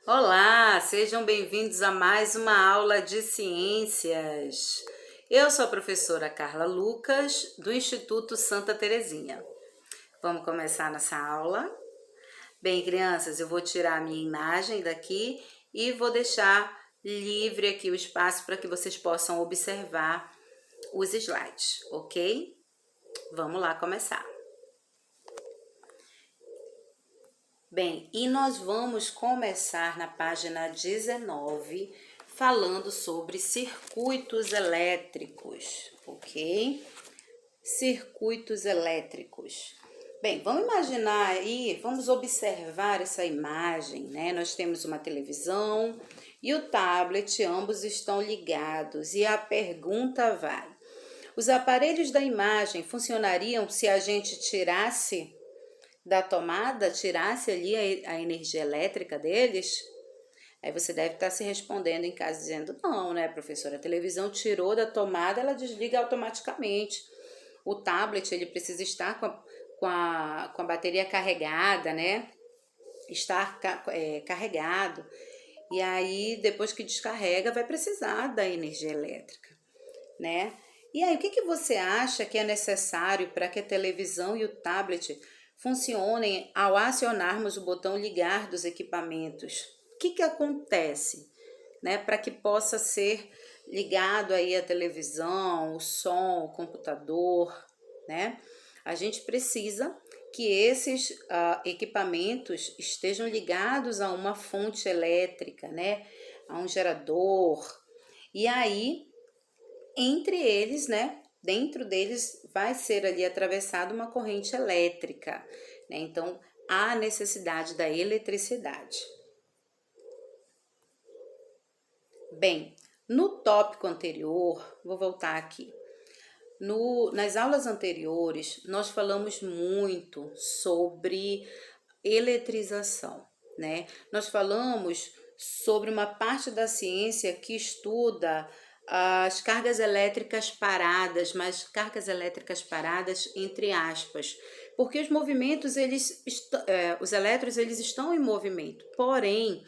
Olá, sejam bem-vindos a mais uma aula de ciências. Eu sou a professora Carla Lucas, do Instituto Santa Terezinha. Vamos começar nossa aula? Bem, crianças, eu vou tirar a minha imagem daqui e vou deixar livre aqui o espaço para que vocês possam observar os slides, ok? Vamos lá começar. Bem, e nós vamos começar na página 19, falando sobre circuitos elétricos, ok? Circuitos elétricos. Bem, vamos imaginar aí, vamos observar essa imagem, né? Nós temos uma televisão e o tablet, ambos estão ligados, e a pergunta vai: os aparelhos da imagem funcionariam se a gente tirasse da tomada, tirasse ali a energia elétrica deles? Aí você deve estar se respondendo em casa dizendo: não, né, professora? A televisão tirou da tomada, ela desliga automaticamente. O tablet, ele precisa estar com a bateria carregada, né? Estar carregado. E aí, depois que descarrega, vai precisar da energia elétrica, né? E aí, o que você acha que é necessário para que a televisão e o tablet funcionem ao acionarmos o botão ligar dos equipamentos? O que acontece, né, para que possa ser ligado aí a televisão, o som, o computador, né? A gente precisa que esses equipamentos estejam ligados a uma fonte elétrica, né? A um gerador. E aí, entre eles, né? Dentro deles vai ser ali atravessada uma corrente elétrica, né? Então, há necessidade da eletricidade. Bem, no tópico anterior, vou voltar aqui. Nas aulas anteriores, nós falamos muito sobre eletrização, né? Nós falamos sobre uma parte da ciência que estuda as cargas elétricas paradas, mas cargas elétricas paradas entre aspas, porque os movimentos, os elétrons, eles estão em movimento, porém,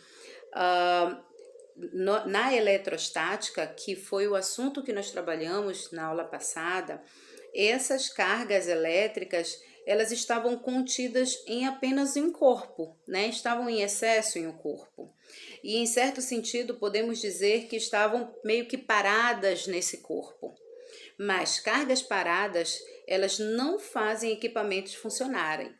na eletrostática, que foi o assunto que nós trabalhamos na aula passada, essas cargas elétricas, elas estavam contidas em apenas um corpo, né? Estavam em excesso em um corpo. E em certo sentido, podemos dizer que estavam meio que paradas nesse corpo. Mas cargas paradas, elas não fazem equipamentos funcionarem.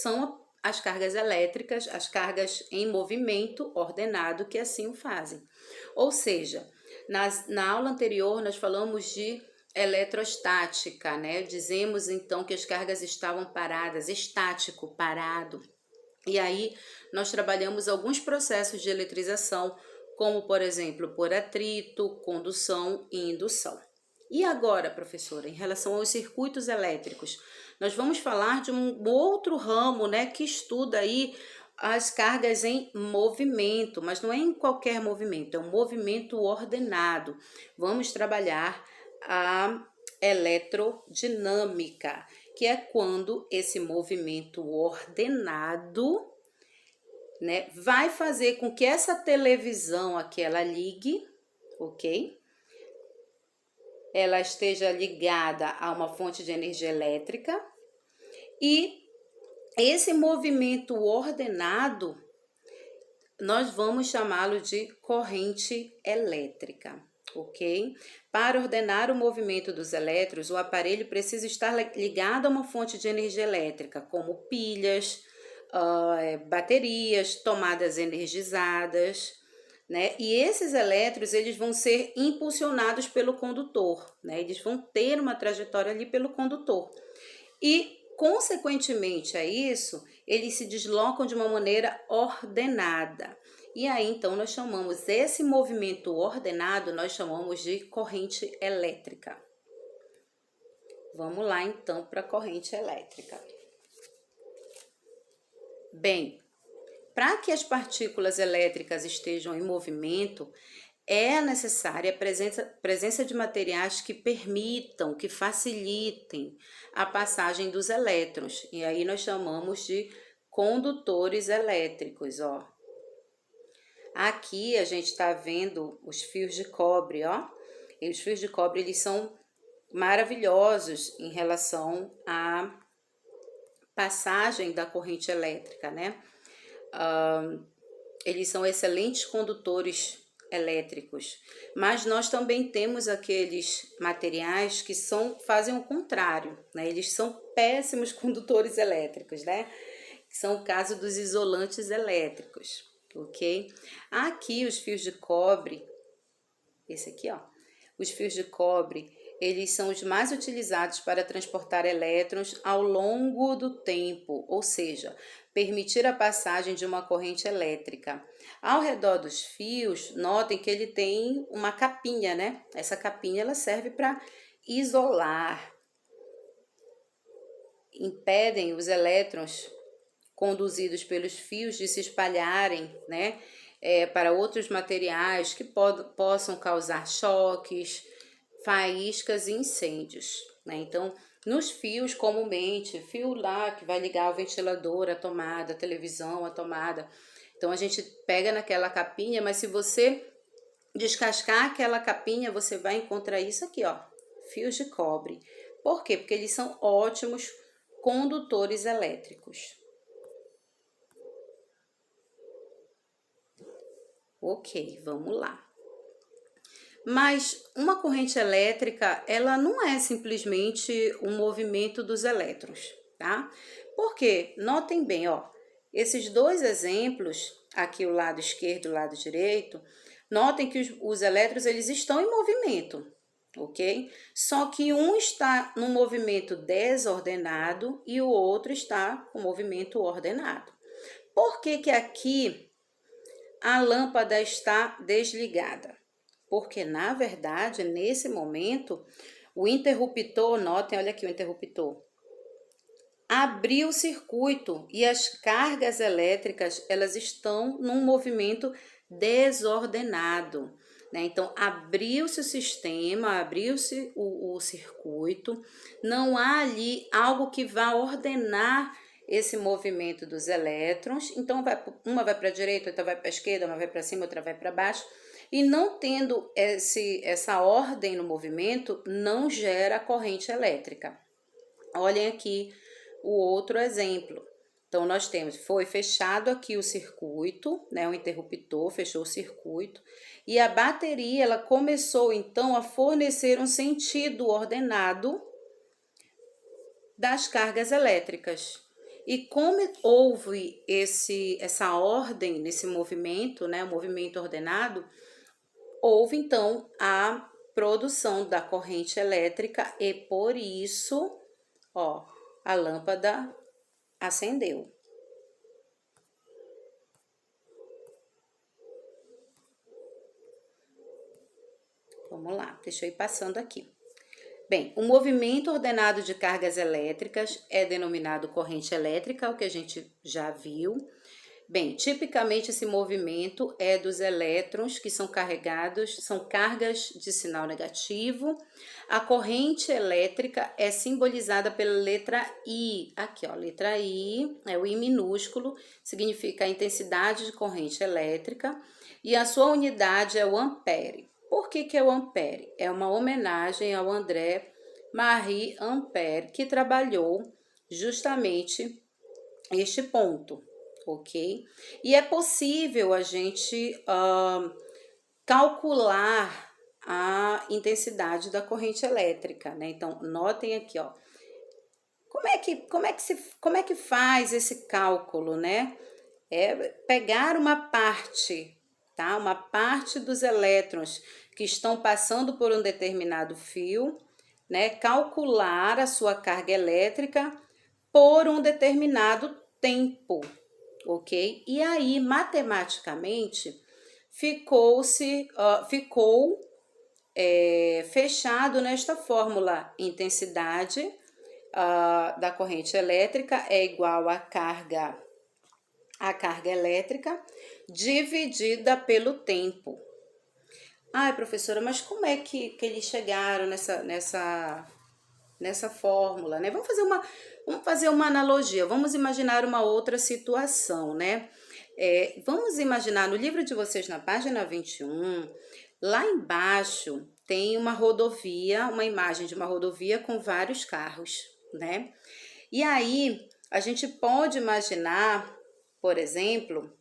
São as cargas elétricas, as cargas em movimento ordenado que assim o fazem. Ou seja, na aula anterior nós falamos de eletrostática, né? Dizemos então que as cargas estavam paradas, estático, parado. E aí nós trabalhamos alguns processos de eletrização, como por exemplo, por atrito, condução e indução. E agora, professora, em relação aos circuitos elétricos, nós vamos falar de um outro ramo, né, que estuda aí as cargas em movimento, mas não é em qualquer movimento, é um movimento ordenado. Vamos trabalhar a eletrodinâmica, que é quando esse movimento ordenado, né, vai fazer com que essa televisão aqui ela ligue, ok? Ela esteja ligada a uma fonte de energia elétrica e esse movimento ordenado nós vamos chamá-lo de corrente elétrica, ok? Para ordenar o movimento dos elétrons, o aparelho precisa estar ligado a uma fonte de energia elétrica, como pilhas, baterias, tomadas energizadas, né? E esses elétrons, eles vão ser impulsionados pelo condutor, né? Eles vão ter uma trajetória ali pelo condutor. E, consequentemente a isso, eles se deslocam de uma maneira ordenada. E aí, então, nós chamamos esse movimento ordenado, nós chamamos de corrente elétrica. Vamos lá, então, para a corrente elétrica. Bem, para que as partículas elétricas estejam em movimento, é necessária a presença de materiais que permitam, que facilitem a passagem dos elétrons. E aí nós chamamos de condutores elétricos, ó. Aqui a gente está vendo os fios de cobre, ó. E os fios de cobre, eles são maravilhosos em relação à passagem da corrente elétrica, né? Eles são excelentes condutores elétricos, mas nós também temos aqueles materiais que fazem o contrário, né? Eles são péssimos condutores elétricos, né? Que são o caso dos isolantes elétricos, ok? Aqui os fios de cobre, esse aqui, ó, os fios de cobre, eles são os mais utilizados para transportar elétrons ao longo do tempo, ou seja, permitir a passagem de uma corrente elétrica. Ao redor dos fios, notem que ele tem uma capinha, né? Essa capinha ela serve para isolar, impedem os elétrons conduzidos pelos fios de se espalharem, né? Para outros materiais que possam causar choques, faíscas e incêndios, né? Então, nos fios, comumente, fio lá que vai ligar o ventilador, a tomada, a televisão, a tomada. Então, a gente pega naquela capinha, mas se você descascar aquela capinha, você vai encontrar isso aqui, ó, fios de cobre. Por quê? Porque eles são ótimos condutores elétricos. Ok, vamos lá. Mas uma corrente elétrica, ela não é simplesmente um movimento dos elétrons, tá? Porque, notem bem, ó, esses dois exemplos, aqui o lado esquerdo e o lado direito, notem que os elétrons, eles estão em movimento, ok? Só que um está no movimento desordenado e o outro está com movimento ordenado. Por que que aqui a lâmpada está desligada? Porque, na verdade, nesse momento, o interruptor, notem, olha aqui o interruptor, abriu o circuito e as cargas elétricas, elas estão num movimento desordenado, né? Então, abriu-se o sistema, abriu-se o circuito, não há ali algo que vá ordenar esse movimento dos elétrons, então uma vai para a direita, outra vai para a esquerda, uma vai para cima, outra vai para baixo, e não tendo essa ordem no movimento, não gera corrente elétrica. Olhem aqui o outro exemplo. Então, nós temos, foi fechado aqui o circuito, né, o interruptor fechou o circuito, e a bateria, ela começou, então, a fornecer um sentido ordenado das cargas elétricas. E como houve essa ordem nesse movimento, né, o movimento ordenado, houve então a produção da corrente elétrica e por isso, ó, a lâmpada acendeu. Vamos lá, deixa eu ir passando aqui. Bem, o movimento ordenado de cargas elétricas é denominado corrente elétrica, o que a gente já viu. Bem, tipicamente esse movimento é dos elétrons que são carregados, são cargas de sinal negativo. A corrente elétrica é simbolizada pela letra I. Aqui, ó, letra I, é o I minúsculo, significa a intensidade de corrente elétrica e a sua unidade é o ampere. Por que é o ampere? É uma homenagem ao André Marie Ampère, que trabalhou justamente este ponto, ok? E é possível a gente calcular a intensidade da corrente elétrica, né? Então, notem aqui, ó. Como é que faz esse cálculo, né? É pegar uma parte, tá? Uma parte dos elétrons que estão passando por um determinado fio, né? Calcular a sua carga elétrica por um determinado tempo, ok? E aí, matematicamente, ficou fechado nesta fórmula: intensidade da corrente elétrica é igual à carga elétrica dividida pelo tempo. Ai, professora, mas como é que eles chegaram nessa fórmula, né? Vamos fazer uma analogia, vamos imaginar uma outra situação, né? Vamos imaginar, no livro de vocês, na página 21, lá embaixo tem uma rodovia, uma imagem de uma rodovia com vários carros, né? E aí, a gente pode imaginar, por exemplo,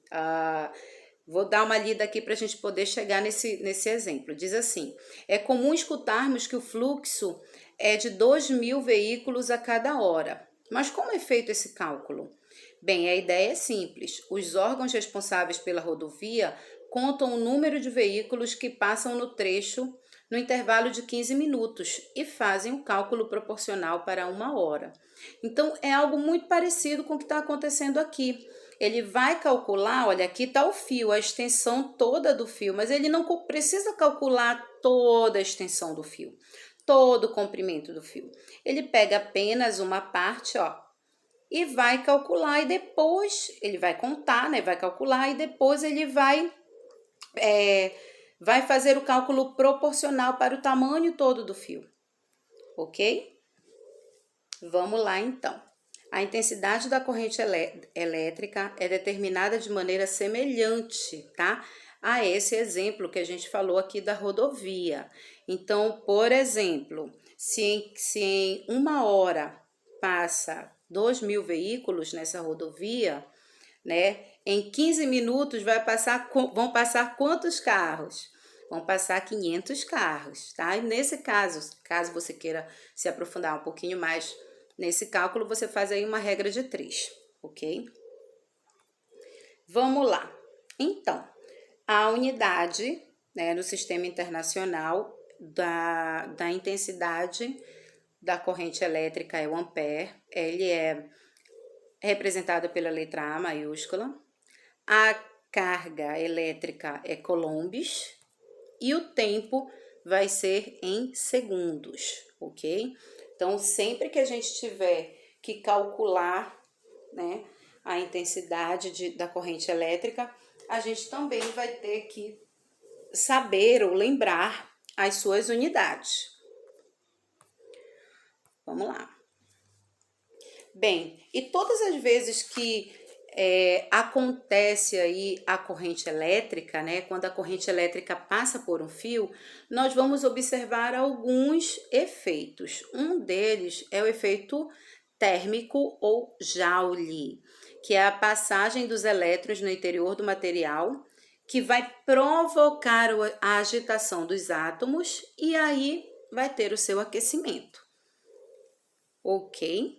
vou dar uma lida aqui para a gente poder chegar nesse exemplo. Diz assim: é comum escutarmos que o fluxo é de 2.000 veículos a cada hora. Mas como é feito esse cálculo? Bem, a ideia é simples. Os órgãos responsáveis pela rodovia contam o número de veículos que passam no trecho no intervalo de 15 minutos e fazem o cálculo proporcional para 1 hora. Então, é algo muito parecido com o que está acontecendo aqui. Ele vai calcular, olha, aqui está o fio, a extensão toda do fio, mas ele não precisa calcular toda a extensão do fio, todo o comprimento do fio. Ele pega apenas uma parte, ó, e vai calcular, e depois ele vai contar, né? Vai calcular e depois ele vai fazer o cálculo proporcional para o tamanho todo do fio, ok? Vamos lá então. A intensidade da corrente elétrica é determinada de maneira semelhante, tá? A esse exemplo que a gente falou aqui da rodovia. Então, por exemplo, se em 1 hora passa 2.000 veículos nessa rodovia, né? Em 15 minutos vão passar quantos carros? Vão passar 500 carros, tá? E nesse caso você queira se aprofundar um pouquinho mais nesse cálculo, você faz aí uma regra de 3, ok? Vamos lá. Então, a unidade, né, no sistema internacional da intensidade da corrente elétrica é o ampere. Ele é representado pela letra A maiúscula. A carga elétrica é coulombs e o tempo vai ser em segundos, ok? Então, sempre que a gente tiver que calcular, né, a intensidade da corrente elétrica, a gente também vai ter que saber ou lembrar as suas unidades. Vamos lá. Bem, e todas as vezes que acontece aí a corrente elétrica, né? Quando a corrente elétrica passa por um fio, nós vamos observar alguns efeitos. Um deles é o efeito térmico ou Joule, que é a passagem dos elétrons no interior do material, que vai provocar a agitação dos átomos e aí vai ter o seu aquecimento. Ok?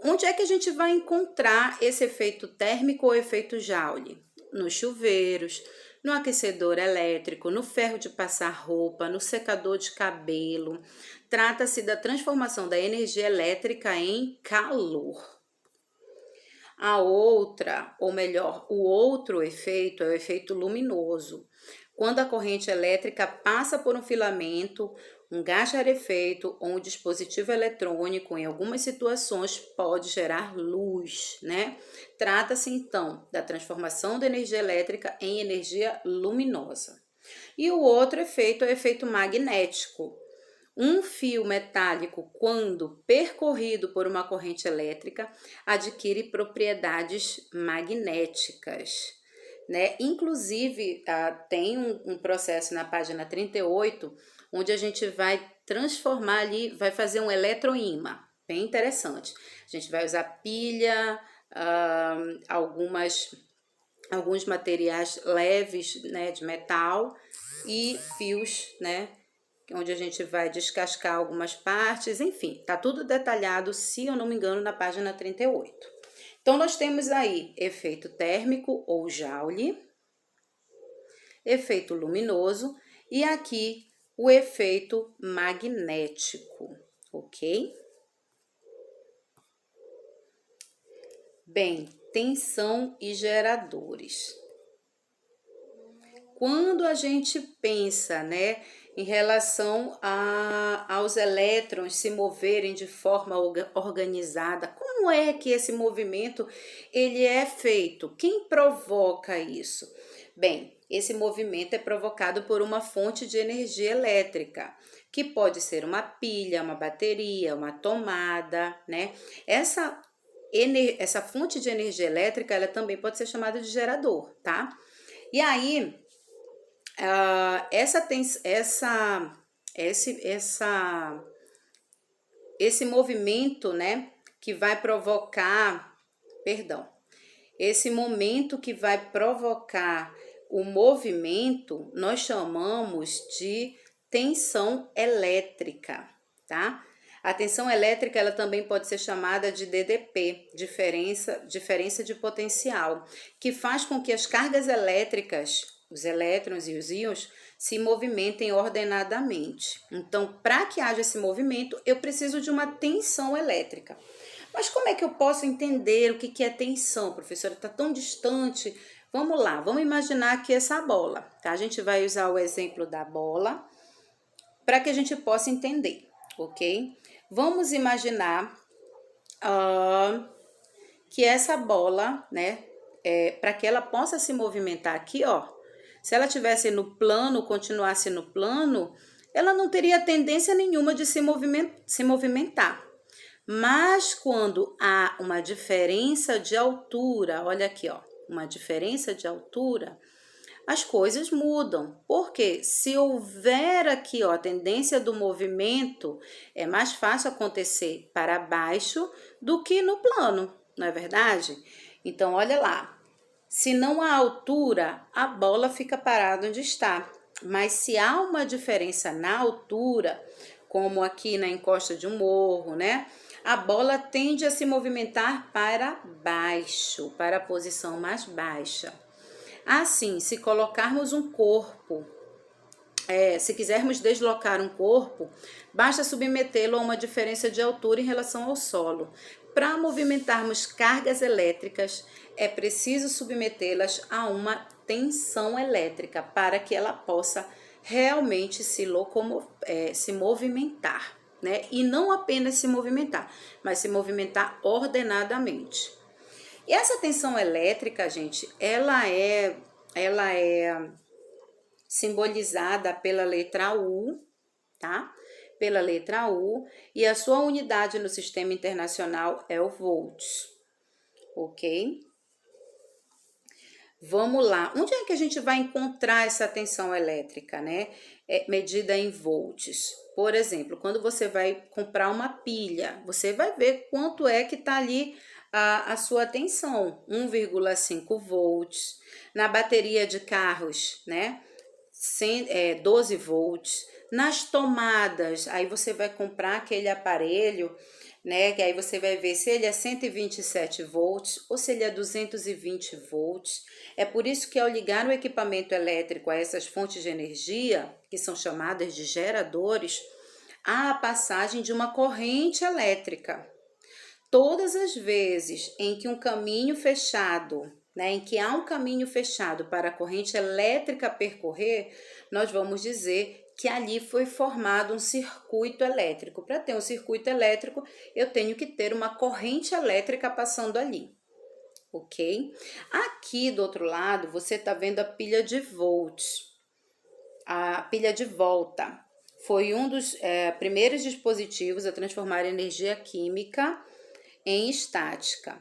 Onde é que a gente vai encontrar esse efeito térmico ou efeito Joule? Nos chuveiros, no aquecedor elétrico, no ferro de passar roupa, no secador de cabelo. Trata-se da transformação da energia elétrica em calor. A outra, ou melhor, o outro efeito é o efeito luminoso. Quando a corrente elétrica passa por um filamento, um gás rarefeito ou um dispositivo eletrônico, em algumas situações, pode gerar luz, né? Trata-se, então, da transformação da energia elétrica em energia luminosa. E o outro efeito é o efeito magnético. Um fio metálico, quando percorrido por uma corrente elétrica, adquire propriedades magnéticas, né? Inclusive, tem um processo na página 38, onde a gente vai transformar ali, vai fazer um eletroímã, bem interessante. A gente vai usar pilha, alguns materiais leves, né, de metal e fios, né, onde a gente vai descascar algumas partes, enfim, tá tudo detalhado, se eu não me engano, na página 38. Então, nós temos aí efeito térmico ou Joule, efeito luminoso e aqui o efeito magnético, ok? Bem, tensão e geradores. Quando a gente pensa, né, em relação aos elétrons se moverem de forma organizada, como é que esse movimento ele é feito? Quem provoca isso? Bem, esse movimento é provocado por uma fonte de energia elétrica, que pode ser uma pilha, uma bateria, uma tomada, né? Essa essa fonte de energia elétrica, ela também pode ser chamada de gerador, tá? E aí, esse movimento, né, que vai provocar, perdão, esse momento que vai provocar o movimento, nós chamamos de tensão elétrica, tá? A tensão elétrica, ela também pode ser chamada de DDP, diferença de potencial, que faz com que as cargas elétricas, os elétrons e os íons, se movimentem ordenadamente. Então, para que haja esse movimento, eu preciso de uma tensão elétrica. Mas como é que eu posso entender o que é tensão, professora? Está tão distante. Vamos lá, vamos imaginar aqui essa bola, tá? A gente vai usar o exemplo da bola para que a gente possa entender, ok? Vamos imaginar que essa bola, né, para que ela possa se movimentar aqui, ó, se ela estivesse no plano, continuasse no plano, ela não teria tendência nenhuma de se movimentar. Mas quando há uma diferença de altura, olha aqui, ó, uma diferença de altura, as coisas mudam. Porque se houver aqui, ó, a tendência do movimento, é mais fácil acontecer para baixo do que no plano, não é verdade? Então, olha lá. Se não há altura, a bola fica parada onde está. Mas se há uma diferença na altura, como aqui na encosta de um morro, né? A bola tende a se movimentar para baixo, para a posição mais baixa. Assim, se colocarmos um corpo, se quisermos deslocar um corpo, basta submetê-lo a uma diferença de altura em relação ao solo. Para movimentarmos cargas elétricas, é preciso submetê-las a uma tensão elétrica para que ela possa realmente se movimentar, né? E não apenas se movimentar, mas se movimentar ordenadamente. E essa tensão elétrica, gente, ela é simbolizada pela letra U, tá? Pela letra U, e a sua unidade no sistema internacional é o volts, ok? Vamos lá, onde é que a gente vai encontrar essa tensão elétrica, né? Medida em volts. Por exemplo, quando você vai comprar uma pilha, você vai ver quanto é que está ali a sua tensão, 1,5 volts. Na bateria de carros, né? 12 volts. Nas tomadas, aí você vai comprar aquele aparelho, né? Que aí você vai ver se ele é 127 volts ou se ele é 220 volts. É por isso que ao ligar o equipamento elétrico a essas fontes de energia, que são chamadas de geradores, há a passagem de uma corrente elétrica. Todas as vezes em que um caminho fechado, né, em que há um caminho fechado para a corrente elétrica percorrer, nós vamos dizer que ali foi formado um circuito elétrico. Para ter um circuito elétrico, eu tenho que ter uma corrente elétrica passando ali, ok? Aqui do outro lado, você está vendo a pilha de volts, a pilha de volta. Foi um dos primeiros dispositivos a transformar energia química em estática.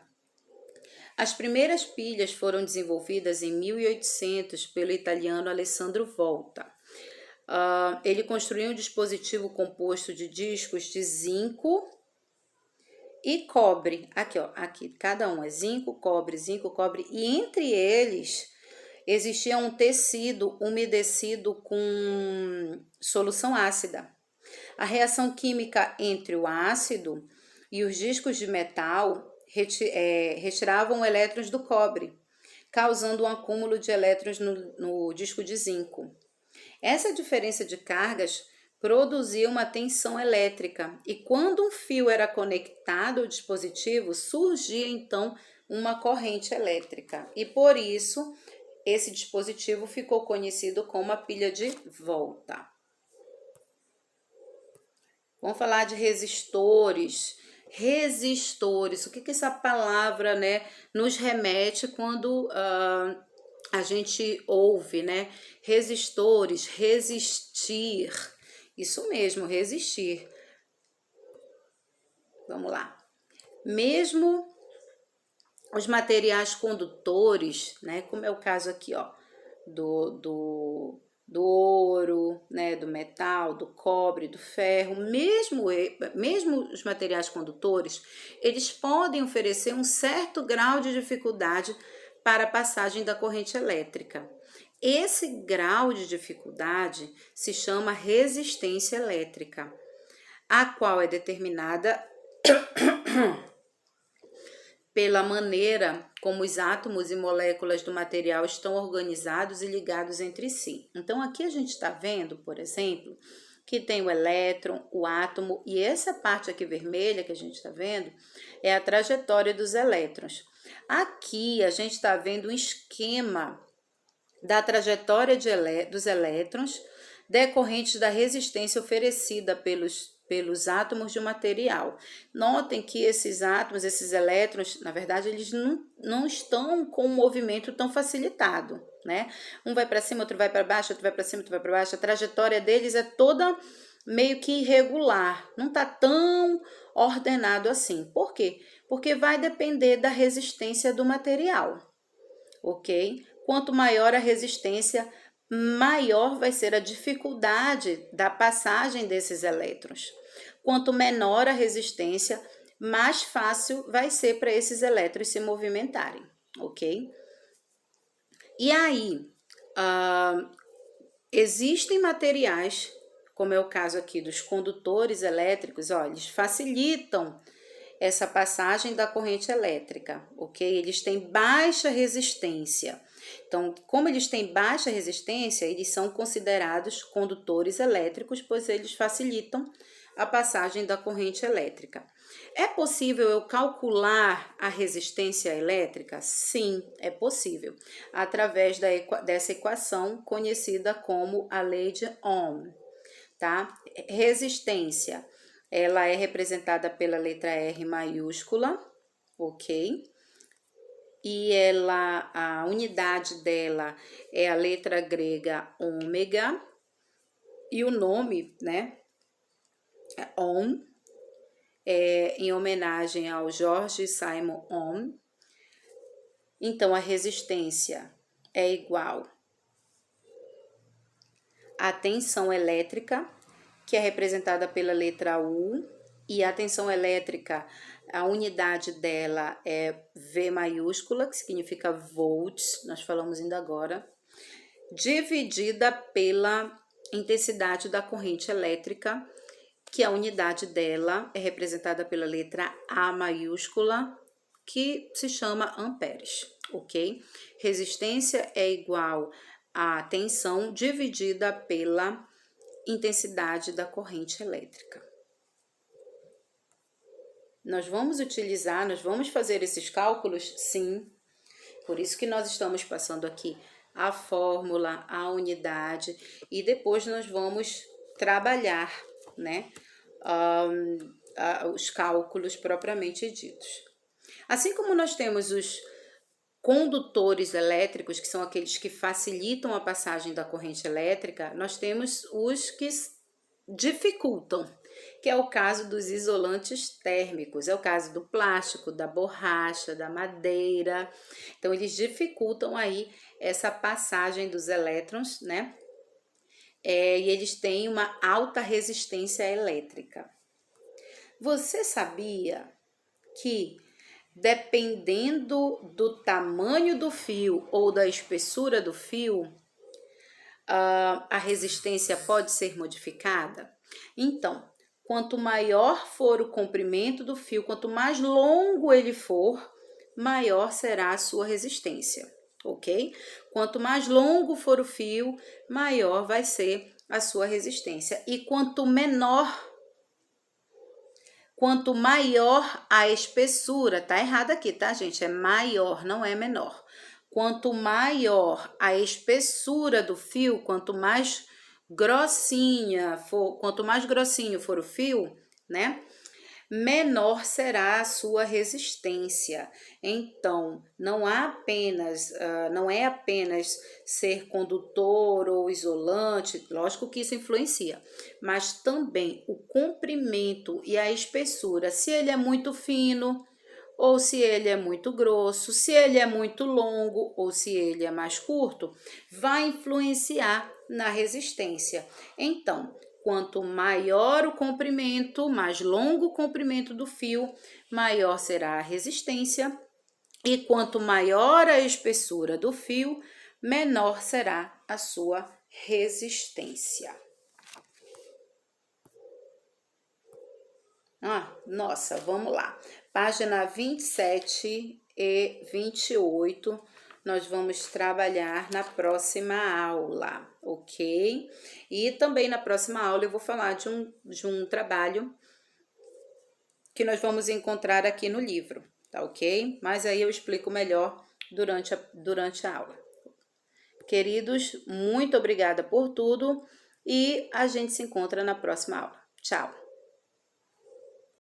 As primeiras pilhas foram desenvolvidas em 1800 pelo italiano Alessandro Volta. Ele construiu um dispositivo composto de discos de zinco e cobre. Aqui, ó, aqui, cada um é zinco, cobre, e entre eles existia um tecido umedecido com solução ácida. A reação química entre o ácido e os discos de metal retiravam elétrons do cobre, causando um acúmulo de elétrons no disco de zinco. Essa diferença de cargas produzia uma tensão elétrica e quando um fio era conectado ao dispositivo, surgia então uma corrente elétrica e por isso esse dispositivo ficou conhecido como a pilha de Volta. Vamos falar de resistores. Resistores, o que essa palavra, né, nos remete quando a gente ouve, né? Resistores, resistir. Isso mesmo, resistir. Vamos lá. Mesmo os materiais condutores, né, como é o caso aqui, ó, do ouro, né, do metal, do cobre, do ferro, mesmo os materiais condutores, eles podem oferecer um certo grau de dificuldade para a passagem da corrente elétrica. Esse grau de dificuldade se chama resistência elétrica, a qual é determinada pela maneira como os átomos e moléculas do material estão organizados e ligados entre si. Então, aqui a gente está vendo, por exemplo, que tem o elétron, o átomo, e essa parte aqui vermelha que a gente está vendo é a trajetória dos elétrons. Aqui a gente está vendo um esquema da trajetória dos elétrons decorrentes da resistência oferecida pelos átomos de um material. Notem que esses átomos, esses elétrons, na verdade, eles não estão com um movimento tão facilitado, né? Um vai para cima, outro vai para baixo, outro vai para cima, outro vai para baixo. A trajetória deles é toda meio que irregular, não está tão ordenado assim. Por quê? Porque vai depender da resistência do material, ok? Quanto maior a resistência, maior vai ser a dificuldade da passagem desses elétrons. Quanto menor a resistência, mais fácil vai ser para esses elétrons se movimentarem, ok? E aí, existem materiais, como é o caso aqui dos condutores elétricos, ó, eles facilitam essa passagem da corrente elétrica, ok? Eles têm baixa resistência. Então, como eles têm baixa resistência, eles são considerados condutores elétricos, pois eles facilitam a passagem da corrente elétrica. É possível eu calcular a resistência elétrica? Sim, é possível, através dessa equação conhecida como a lei de Ohm, tá? Resistência, ela é representada pela letra R maiúscula, ok? E a unidade dela é a letra grega ômega, e o nome, né, é Ohm, em homenagem ao George Simon Ohm. Então, a resistência é igual à tensão elétrica, que é representada pela letra U, e a tensão elétrica, a unidade dela é V maiúscula, que significa volts, nós falamos ainda agora, dividida pela intensidade da corrente elétrica, que a unidade dela é representada pela letra A maiúscula, que se chama amperes, ok? Resistência é igual à tensão dividida pela intensidade da corrente elétrica. Nós vamos fazer esses cálculos? Sim. Por isso que nós estamos passando aqui a fórmula, a unidade, e depois nós vamos trabalhar, né, os cálculos propriamente ditos. Assim como nós temos os condutores elétricos, que são aqueles que facilitam a passagem da corrente elétrica, nós temos os que dificultam, que é o caso dos isolantes térmicos, é o caso do plástico, da borracha, da madeira. Então, eles dificultam aí essa passagem dos elétrons, né? E eles têm uma alta resistência elétrica. Você sabia que, dependendo do tamanho do fio ou da espessura do fio, a resistência pode ser modificada? Então, quanto maior for o comprimento do fio, quanto mais longo ele for, maior será a sua resistência, ok? Quanto mais longo for o fio, maior vai ser a sua resistência. E quanto maior a espessura, tá errado aqui, tá, gente? É maior, não é menor. Quanto maior a espessura do fio, quanto mais grossinho for o fio, né? Menor será a sua resistência. Então, não é apenas ser condutor ou isolante, lógico que isso influencia, mas também o comprimento e a espessura. Se ele é muito fino, ou se ele é muito grosso, se ele é muito longo ou se ele é mais curto, vai influenciar na resistência. Então, quanto maior o comprimento, mais longo o comprimento do fio, maior será a resistência. E quanto maior a espessura do fio, menor será a sua resistência. Nossa, vamos lá. Página 27 e 28, nós vamos trabalhar na próxima aula, ok? E também na próxima aula eu vou falar de um trabalho que nós vamos encontrar aqui no livro, tá ok? Mas aí eu explico melhor durante a aula. Queridos, muito obrigada por tudo e a gente se encontra na próxima aula. Tchau!